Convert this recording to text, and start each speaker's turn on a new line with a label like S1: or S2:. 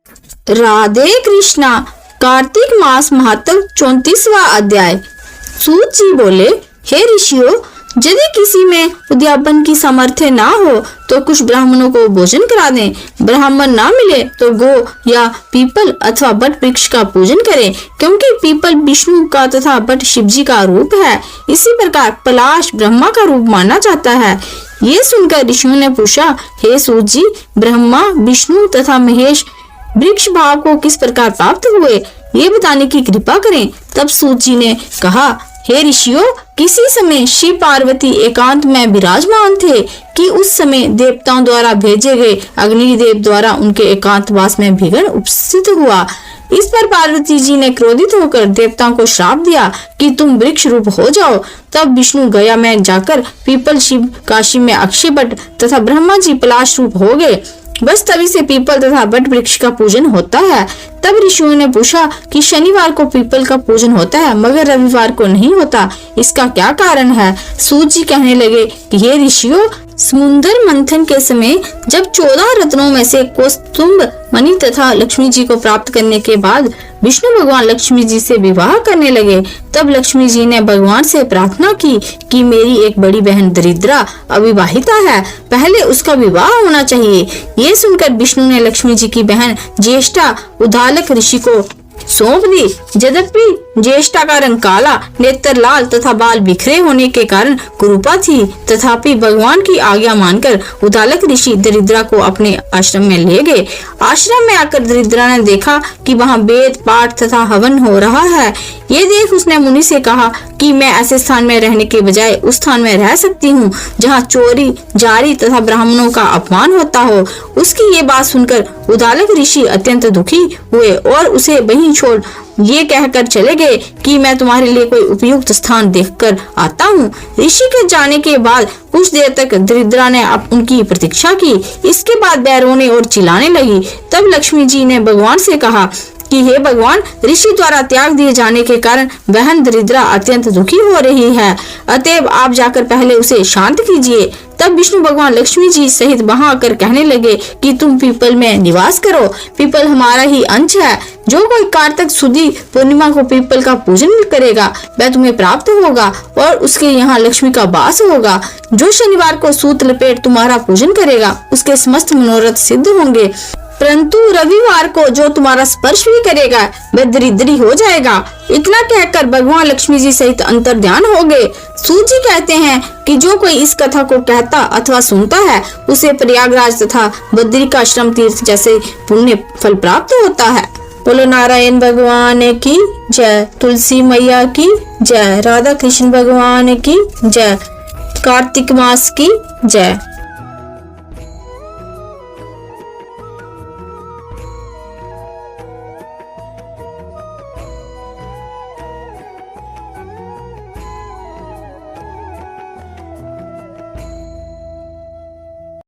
S1: राधे कृष्णा। कार्तिक मास महात्म 34वां अध्याय। सूत जी बोले, हे ऋषियों, यदि किसी में उद्यापन की सामर्थ्य ना हो तो कुछ ब्राह्मणों को भोजन करा दें। ब्राह्मण ना मिले तो गो या पीपल अथवा बट वृक्ष का पूजन करें, क्योंकि पीपल विष्णु का तथा बट शिव जी का रूप है। इसी प्रकार पलाश ब्रह्मा का रूप माना जाता है। ये सुनकर ऋषियों ने पूछा, हे सूत जी, ब्रह्मा, विष्णु तथा महेश वृक्ष भाव को किस प्रकार प्राप्त हुए, ये बताने की कृपा करें। तब सूत जी ने कहा, हे ऋषियों, किसी समय शिव पार्वती एकांत में विराजमान थे कि उस समय देवताओं द्वारा भेजे गए अग्निदेव द्वारा उनके एकांतवास में विघ्न उपस्थित हुआ। इस पर पार्वती जी ने क्रोधित होकर देवताओं को श्राप दिया कि तुम वृक्ष रूप हो जाओ। तब विष्णु गया में जाकर पीपल, शिव काशी में अक्षय बट तथा ब्रह्मा जी पलाश रूप हो गए। बस तभी से पीपल तथा बट वृक्ष का पूजन होता है। तब ऋषियों ने पूछा कि शनिवार को पीपल का पूजन होता है मगर रविवार को नहीं होता, इसका क्या कारण है? सूत जी कहने लगे कि हे ऋषियों, समुद्र मंथन के समय जब 14 रत्नों में से कौस्तुभ मणि तथा लक्ष्मी जी को प्राप्त करने के बाद विष्णु भगवान लक्ष्मी जी से विवाह करने लगे, तब लक्ष्मी जी ने भगवान से प्रार्थना की कि मेरी एक बड़ी बहन दरिद्रा अविवाहिता है, पहले उसका विवाह होना चाहिए। ये सुनकर विष्णु ने लक्ष्मी जी की बहन ज्येष्ठा उद्दालक ऋषि को सौंप दी। यद्यपि ज्येष्ठा का रंग काला, नेत्र लाल तथा बाल बिखरे होने के कारण कुरूपा थी, तथापि भगवान की आज्ञा मानकर उद्दालक ऋषि दरिद्रा को अपने आश्रम में ले गए। आश्रम में आकर दरिद्रा ने देखा कि वहाँ वेद पाठ तथा हवन हो रहा है। ये देख उसने मुनि से कहा कि मैं ऐसे स्थान में रहने के बजाय उस स्थान में रह सकती हूँ जहाँ चोरी, जारी तथा ब्राह्मणों का अपमान होता हो। उसकी ये बात सुनकर उद्दालक ऋषि अत्यंत दुखी हुए और उसे वहीं छोड़ ये कहकर चले गए कि मैं तुम्हारे लिए कोई उपयुक्त स्थान देखकर आता हूँ। ऋषि के जाने के बाद कुछ देर तक दरिद्रा ने उनकी प्रतीक्षा की। इसके बाद वह रोने और चिल्लाने लगी। तब लक्ष्मी जी ने भगवान से कहा कि हे भगवान, ऋषि द्वारा त्याग दिए जाने के कारण बहन दरिद्रा अत्यंत दुखी हो रही है, अतएव आप जाकर पहले उसे शांत कीजिए। तब विष्णु भगवान लक्ष्मी जी सहित वहां आकर कहने लगे कि तुम पीपल में निवास करो, पीपल हमारा ही अंश है। जो कोई कार्तिक सुदी पूर्णिमा को पीपल का पूजन करेगा वह तुम्हें प्राप्त होगा और उसके यहाँ लक्ष्मी का वास होगा। जो शनिवार को सूत लपेट तुम्हारा पूजन करेगा उसके समस्त मनोरथ सिद्ध होंगे, परंतु रविवार को जो तुम्हारा स्पर्श भी करेगा वह दरिद्री हो जाएगा। इतना कहकर भगवान लक्ष्मी जी सहित अंतर्ध्यान हो गए। सूत जी कहते हैं कि जो कोई इस कथा को कहता अथवा सुनता है उसे प्रयागराज तथा बद्रिकाश्रम तीर्थ जैसे पुण्य फल प्राप्त होता है। बोलो नारायण भगवान की जय, तुलसी मैया की जय, राधा कृष्ण भगवान की जय, कार्तिक मास की जय।